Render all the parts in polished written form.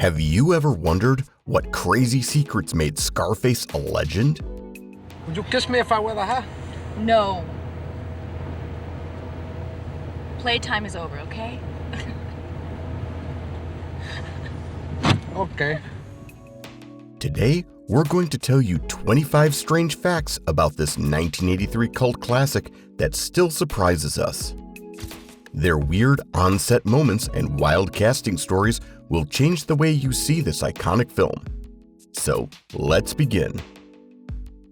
Have you ever wondered what crazy secrets made Scarface a legend? Would you kiss me if I wear the hat? No. Playtime is over, okay? Okay. Today, we're going to tell you 25 strange facts about this 1983 cult classic that still surprises us. Their weird on-set moments and wild casting stories will change the way you see this iconic film. So, let's begin.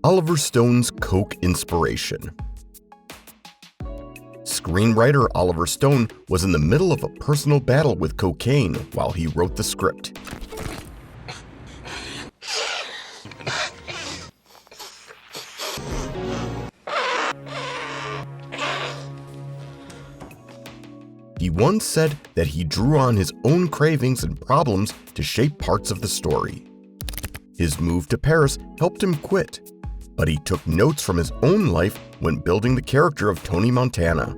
Oliver Stone's Coke inspiration. Screenwriter Oliver Stone was in the middle of a personal battle with cocaine while he wrote the script. He once said that he drew on his own cravings and problems to shape parts of the story. His move to Paris helped him quit, but he took notes from his own life when building the character of Tony Montana.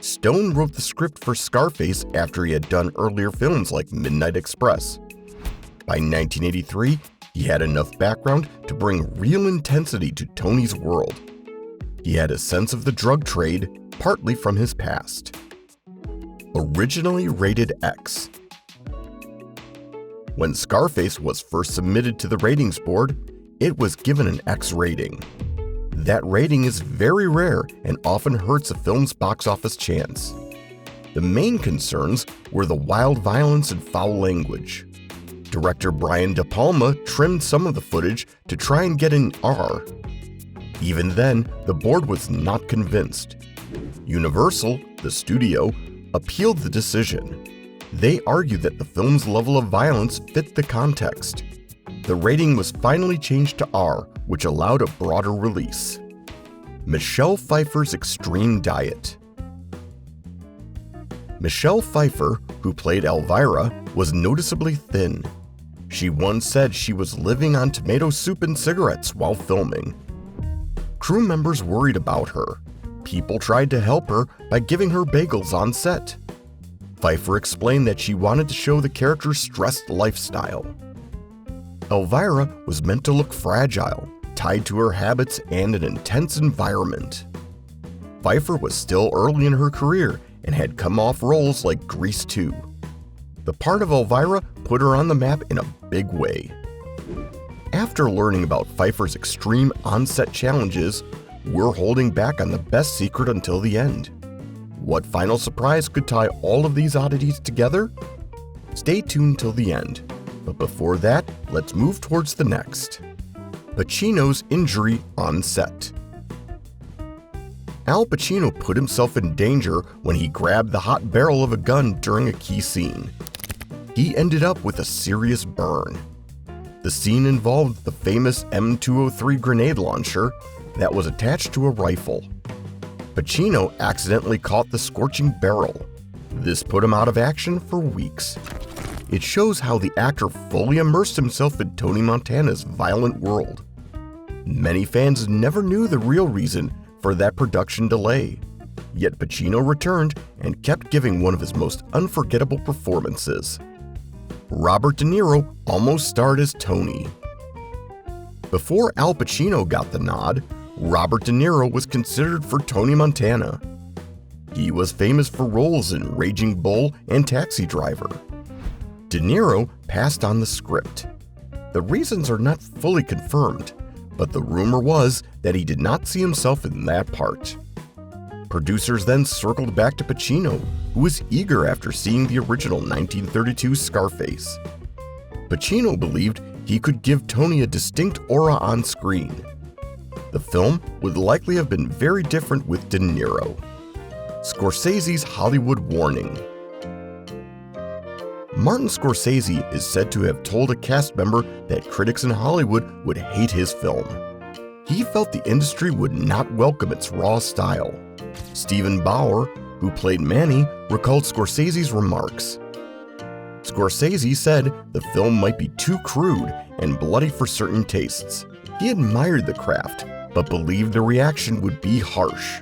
Stone wrote the script for Scarface after he had done earlier films like Midnight Express. By 1983, he had enough background to bring real intensity to Tony's world. He had a sense of the drug trade, partly from his past. Originally rated X. When Scarface was first submitted to the ratings board, it was given an X rating. That rating is very rare and often hurts a film's box office chance. The main concerns were the wild violence and foul language. Director Brian De Palma trimmed some of the footage to try and get an R. Even then, the board was not convinced. Universal, the studio, appealed the decision. They argued that the film's level of violence fit the context. The rating was finally changed to R, which allowed a broader release. Michelle Pfeiffer's extreme diet. Michelle Pfeiffer, who played Elvira, was noticeably thin. She once said she was living on tomato soup and cigarettes while filming. Crew members worried about her. People tried to help her by giving her bagels on set. Pfeiffer explained that she wanted to show the character's stressed lifestyle. Elvira was meant to look fragile, tied to her habits and an intense environment. Pfeiffer was still early in her career and had come off roles like Grease 2. The part of Elvira put her on the map in a big way. After learning about Pfeiffer's extreme on-set challenges, we're holding back on the best secret until the end. What final surprise could tie all of these oddities together? Stay tuned till the end. But before that, let's move towards the next. Pacino's injury on set. Al Pacino put himself in danger when he grabbed the hot barrel of a gun during a key scene. He ended up with a serious burn. The scene involved the famous M203 grenade launcher that was attached to a rifle. Pacino accidentally caught the scorching barrel. This put him out of action for weeks. It shows how the actor fully immersed himself in Tony Montana's violent world. Many fans never knew the real reason for that production delay, yet Pacino returned and kept giving one of his most unforgettable performances. Robert De Niro almost starred as Tony. Before Al Pacino got the nod, Robert De Niro was considered for Tony Montana. He was famous for roles in Raging Bull and Taxi Driver. De Niro passed on the script. The reasons are not fully confirmed, but the rumor was that he did not see himself in that part. Producers then circled back to Pacino, who was eager after seeing the original 1932 Scarface. Pacino believed he could give Tony a distinct aura on screen. The film would likely have been very different with De Niro. Scorsese's Hollywood warning. Martin Scorsese is said to have told a cast member that critics in Hollywood would hate his film. He felt the industry would not welcome its raw style. Stephen Bauer, who played Manny, recalled Scorsese's remarks. Scorsese said the film might be too crude and bloody for certain tastes. He admired the craft, but believed the reaction would be harsh.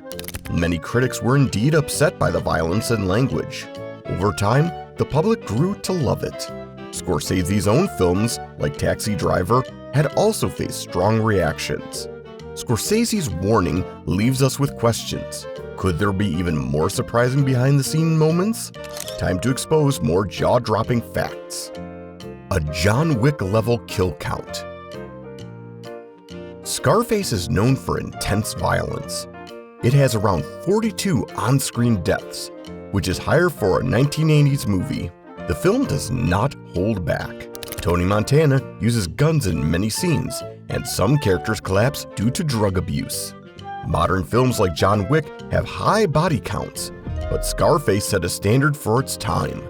Many critics were indeed upset by the violence and language. Over time, the public grew to love it. Scorsese's own films, like Taxi Driver, had also faced strong reactions. Scorsese's warning leaves us with questions. Could there be even more surprising behind-the-scene moments? Time to expose more jaw-dropping facts. A John Wick-level kill count. Scarface is known for intense violence. It has around 42 on-screen deaths, which is higher for a 1980s movie. The film does not hold back. Tony Montana uses guns in many scenes, and some characters collapse due to drug abuse. Modern films like John Wick have high body counts, but Scarface set a standard for its time.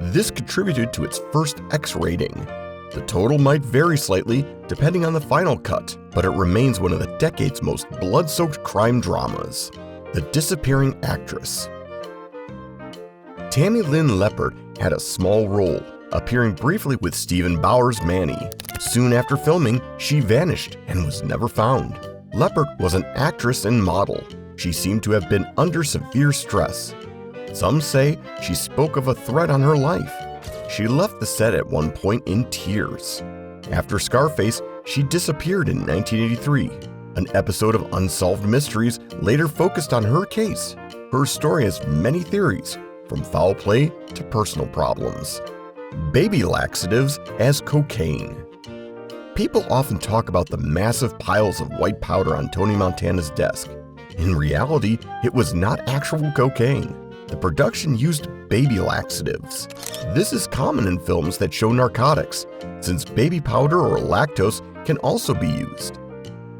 This contributed to its first X rating. The total might vary slightly depending on the final cut, but it remains one of the decade's most blood-soaked crime dramas. The Disappearing Actress. Tammy Lynn Leppert had a small role, appearing briefly with Stephen Bauer's Manny. Soon after filming, she vanished and was never found. Leppert was an actress and model. She seemed to have been under severe stress. Some say she spoke of a threat on her life. She left the set at one point in tears. After Scarface, she disappeared in 1983. An episode of Unsolved Mysteries later focused on her case. Her story has many theories, from foul play to personal problems. Baby laxatives as cocaine. People often talk about the massive piles of white powder on Tony Montana's desk. In reality, it was not actual cocaine. The production used baby laxatives. This is common in films that show narcotics, since baby powder or lactose can also be used.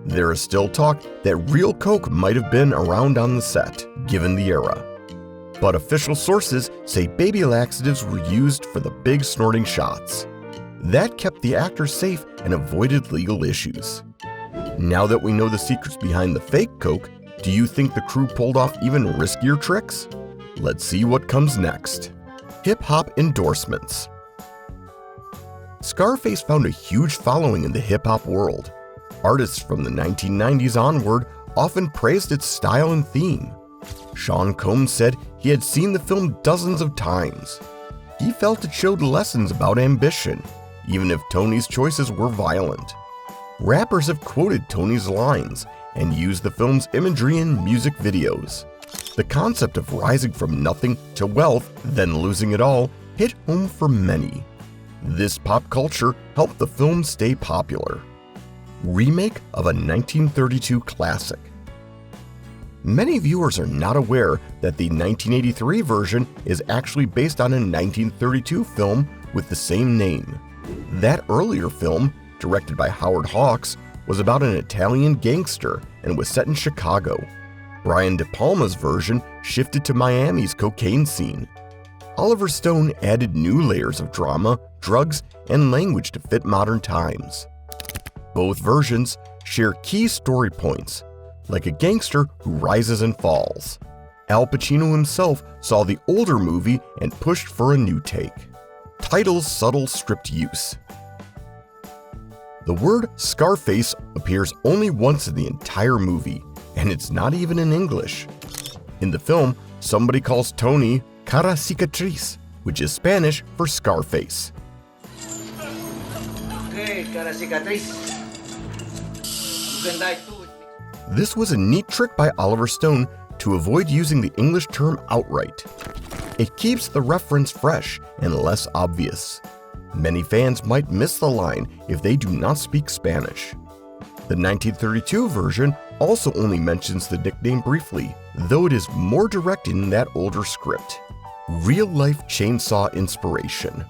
There is still talk that real coke might have been around on the set, given the era. But official sources say baby laxatives were used for the big snorting shots. That kept the actors safe and avoided legal issues. Now that we know the secrets behind the fake coke, do you think the crew pulled off even riskier tricks? Let's see what comes next. Hip-hop endorsements. Scarface found a huge following in the hip-hop world. Artists from the 1990s onward often praised its style and theme. Sean Combs said he had seen the film dozens of times. He felt it showed lessons about ambition, even if Tony's choices were violent. Rappers have quoted Tony's lines and used the film's imagery in music videos. The concept of rising from nothing to wealth, then losing it all, hit home for many. This pop culture helped the film stay popular. Remake of a 1932 classic. Many viewers are not aware that the 1983 version is actually based on a 1932 film with the same name. That earlier film, directed by Howard Hawks, was about an Italian gangster and was set in Chicago. Brian De Palma's version shifted to Miami's cocaine scene. Oliver Stone added new layers of drama, drugs, and language to fit modern times. Both versions share key story points, like a gangster who rises and falls. Al Pacino himself saw the older movie and pushed for a new take. Title's subtle script use. The word Scarface appears only once in the entire movie, and it's not even in English. In the film, somebody calls Tony cara cicatriz, which is Spanish for Scarface. Okay, cara cicatriz. You can die too. This was a neat trick by Oliver Stone to avoid using the English term outright. It keeps the reference fresh and less obvious. Many fans might miss the line if they do not speak Spanish. The 1932 version also only mentions the nickname briefly, though it is more direct in that older script. Real-life chainsaw inspiration.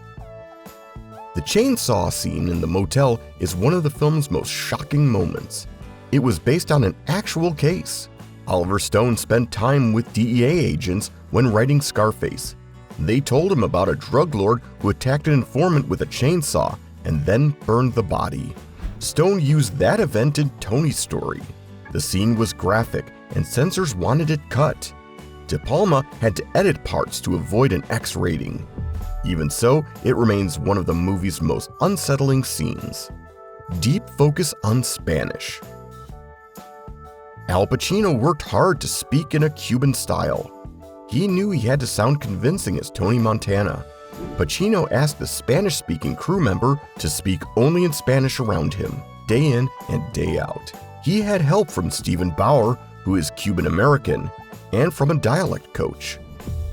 The chainsaw scene in the motel is one of the film's most shocking moments. It was based on an actual case. Oliver Stone spent time with DEA agents when writing Scarface. They told him about a drug lord who attacked an informant with a chainsaw and then burned the body. Stone used that event in Tony's story. The scene was graphic and censors wanted it cut. De Palma had to edit parts to avoid an X rating. Even so, it remains one of the movie's most unsettling scenes. Deep focus on Spanish. Al Pacino worked hard to speak in a Cuban style. He knew he had to sound convincing as Tony Montana. Pacino asked the Spanish-speaking crew member to speak only in Spanish around him, day in and day out. He had help from Stephen Bauer, who is Cuban-American, and from a dialect coach.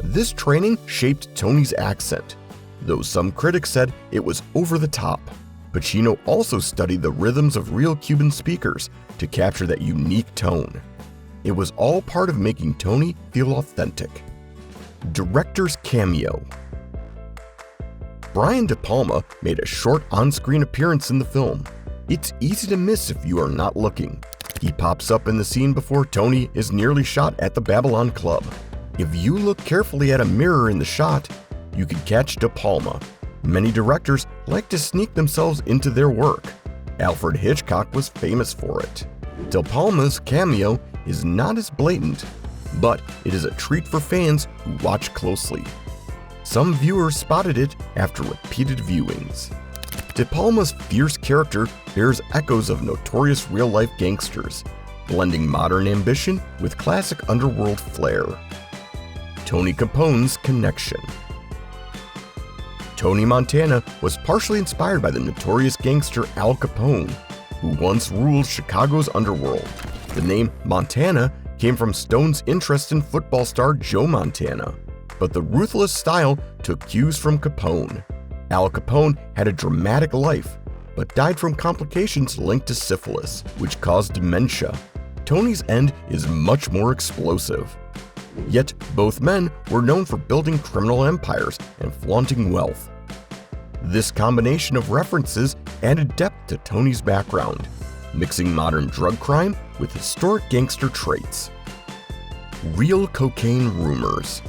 This training shaped Tony's accent, though some critics said it was over the top. Pacino also studied the rhythms of real Cuban speakers to capture that unique tone. It was all part of making Tony feel authentic. Director's cameo. Brian De Palma made a short on-screen appearance in the film. It's easy to miss if you are not looking. He pops up in the scene before Tony is nearly shot at the Babylon Club. If you look carefully at a mirror in the shot, you can catch De Palma. Many directors like to sneak themselves into their work. Alfred Hitchcock was famous for it. De Palma's cameo is not as blatant, but it is a treat for fans who watch closely. Some viewers spotted it after repeated viewings. De Palma's fierce character bears echoes of notorious real-life gangsters, blending modern ambition with classic underworld flair. Tony Capone's connection. Tony Montana was partially inspired by the notorious gangster Al Capone, who once ruled Chicago's underworld. The name Montana came from Stone's interest in football star Joe Montana, but the ruthless style took cues from Capone. Al Capone had a dramatic life, but died from complications linked to syphilis, which caused dementia. Tony's end is much more explosive. Yet both men were known for building criminal empires and flaunting wealth. This combination of references added depth to Tony's background, mixing modern drug crime with historic gangster traits. Real cocaine rumors.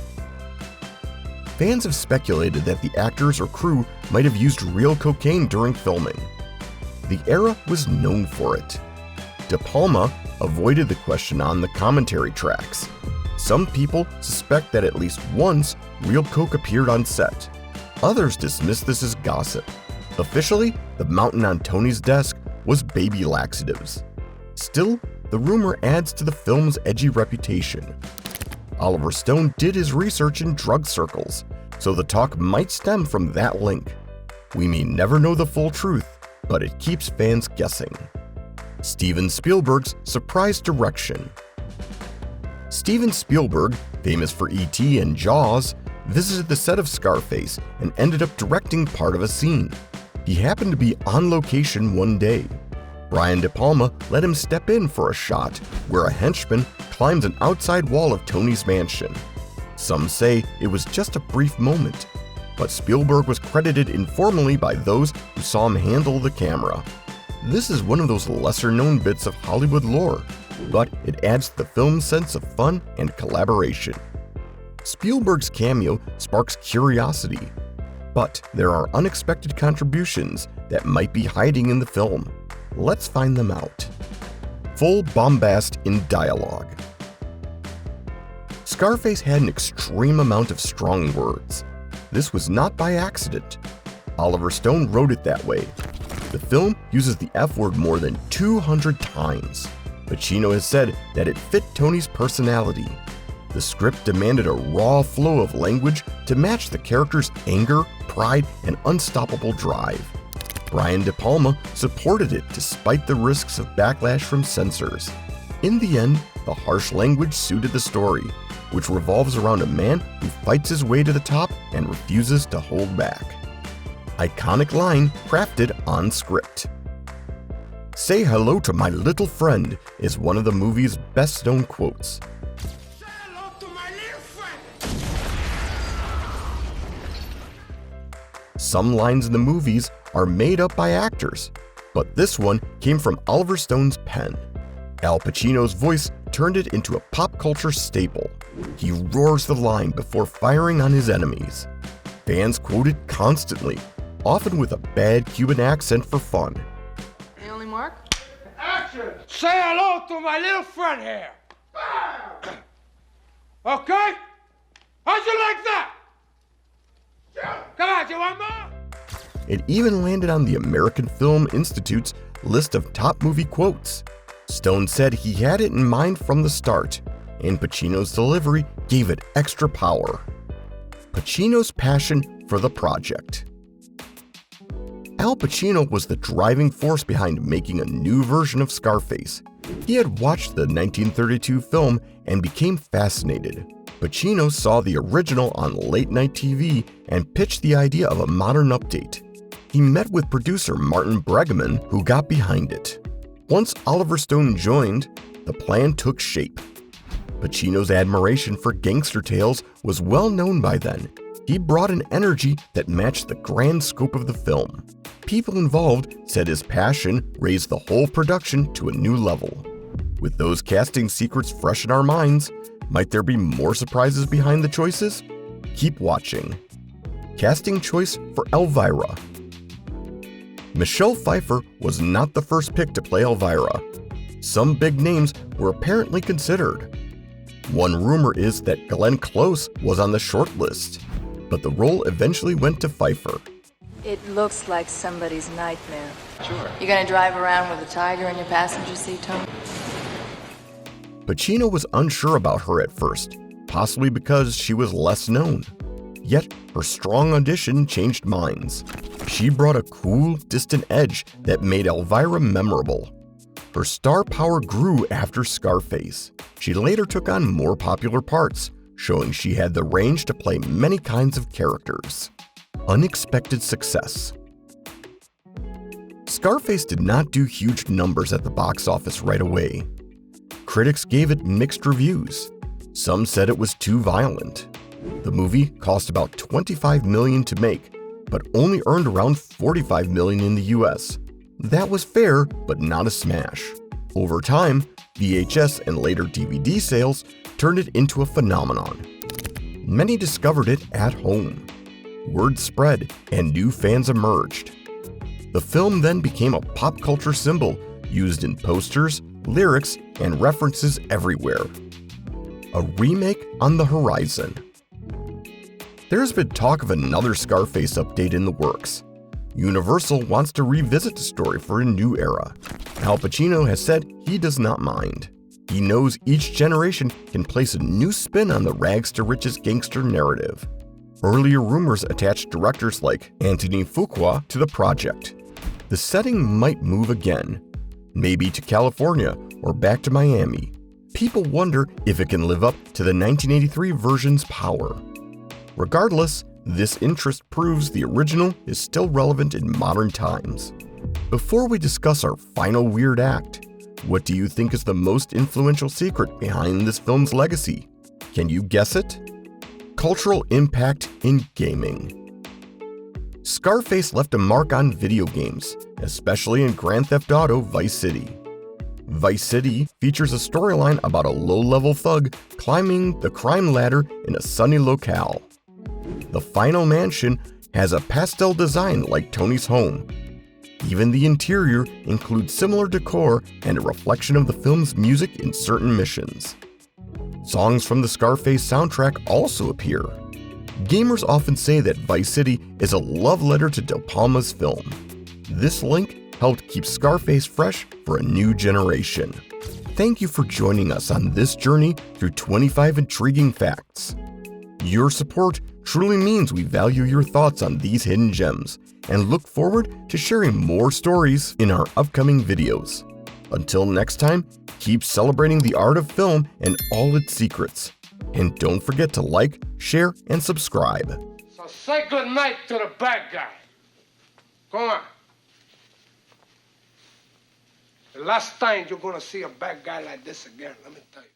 Fans have speculated that the actors or crew might have used real cocaine during filming. The era was known for it. De Palma avoided the question on the commentary tracks. Some people suspect that at least once real coke appeared on set. Others dismiss this as gossip. Officially, the mountain on Tony's desk was baby laxatives. Still, the rumor adds to the film's edgy reputation. Oliver Stone did his research in drug circles, so the talk might stem from that link. We may never know the full truth, but it keeps fans guessing. Steven Spielberg's surprise direction. Steven Spielberg, famous for E.T. and Jaws, visited the set of Scarface and ended up directing part of a scene. He happened to be on location one day. Brian De Palma let him step in for a shot where a henchman climbs an outside wall of Tony's mansion. Some say it was just a brief moment, but Spielberg was credited informally by those who saw him handle the camera. This is one of those lesser-known bits of Hollywood lore, but it adds to the film's sense of fun and collaboration. Spielberg's cameo sparks curiosity, but there are unexpected contributions that might be hiding in the film. Let's find them out. Full bombast in dialogue. Scarface had an extreme amount of strong words. This was not by accident. Oliver Stone wrote it that way. The film uses the F word more than 200 times. Pacino has said that it fit Tony's personality. The script demanded a raw flow of language to match the character's anger, pride, and unstoppable drive. Brian De Palma supported it despite the risks of backlash from censors. In the end, the harsh language suited the story, which revolves around a man who fights his way to the top and refuses to hold back. Iconic line crafted on script. "Say hello to my little friend" is one of the movie's best-known quotes. Say hello to my little friend. Some lines in the movies are made up by actors, but this one came from Oliver Stone's pen. Al Pacino's voice turned it into a pop culture staple. He roars the line before firing on his enemies. Fans quote it constantly, often with a bad Cuban accent for fun. Hey, only Mark? Action! Say hello to my little friend here. Okay? How'd you like that? Come on, you want more? It even landed on the American Film Institute's list of top movie quotes. Stone said he had it in mind from the start, and Pacino's delivery gave it extra power. Pacino's passion for the project. Al Pacino was the driving force behind making a new version of Scarface. He had watched the 1932 film and became fascinated. Pacino saw the original on late-night TV and pitched the idea of a modern update. He met with producer Martin Bregman, who got behind it. Once Oliver Stone joined, the plan took shape. Pacino's admiration for gangster tales was well known by then. He brought an energy that matched the grand scope of the film. People involved said his passion raised the whole production to a new level. With those casting secrets fresh in our minds, might there be more surprises behind the choices? Keep watching. Casting choice for Elvira. Michelle Pfeiffer was not the first pick to play Elvira. Some big names were apparently considered. One rumor is that Glenn Close was on the short list, but the role eventually went to Pfeiffer. It looks like somebody's nightmare. Sure. You gonna drive around with a tiger in your passenger seat, Tony? Pacino was unsure about her at first, possibly because she was less known. Yet, her strong audition changed minds. She brought a cool, distant edge that made Elvira memorable. Her star power grew after Scarface. She later took on more popular parts, showing she had the range to play many kinds of characters. Unexpected success. Scarface did not do huge numbers at the box office right away. Critics gave it mixed reviews. Some said it was too violent. The movie cost about $25 million to make, but only earned around $45 million in the US. That was fair, but not a smash. Over time, VHS and later DVD sales turned it into a phenomenon. Many discovered it at home. Word spread, and new fans emerged. The film then became a pop culture symbol, used in posters, lyrics, and references everywhere. A remake on the horizon. There's been talk of another Scarface update in the works. Universal wants to revisit the story for a new era. Al Pacino has said he does not mind. He knows each generation can place a new spin on the rags to riches gangster narrative. Earlier rumors attached directors like Anthony Fuqua to the project. The setting might move again, maybe to California or back to Miami. People wonder if it can live up to the 1983 version's power. Regardless, this interest proves the original is still relevant in modern times. Before we discuss our final weird act, what do you think is the most influential secret behind this film's legacy? Can you guess it? Cultural impact in gaming. Scarface left a mark on video games, especially in Grand Theft Auto Vice City. Vice City features a storyline about a low-level thug climbing the crime ladder in a sunny locale. The final mansion has a pastel design like Tony's home. Even the interior includes similar decor and a reflection of the film's music in certain missions. Songs from the Scarface soundtrack also appear. Gamers often say that Vice City is a love letter to De Palma's film. This link helped keep Scarface fresh for a new generation. Thank you for joining us on this journey through 25 intriguing facts. Your support truly means we value your thoughts on these hidden gems and look forward to sharing more stories in our upcoming videos. Until next time, keep celebrating the art of film and all its secrets. And don't forget to like, share, and subscribe. So say good night to the bad guy. Come on. The last time you're gonna see a bad guy like this again, let me tell you.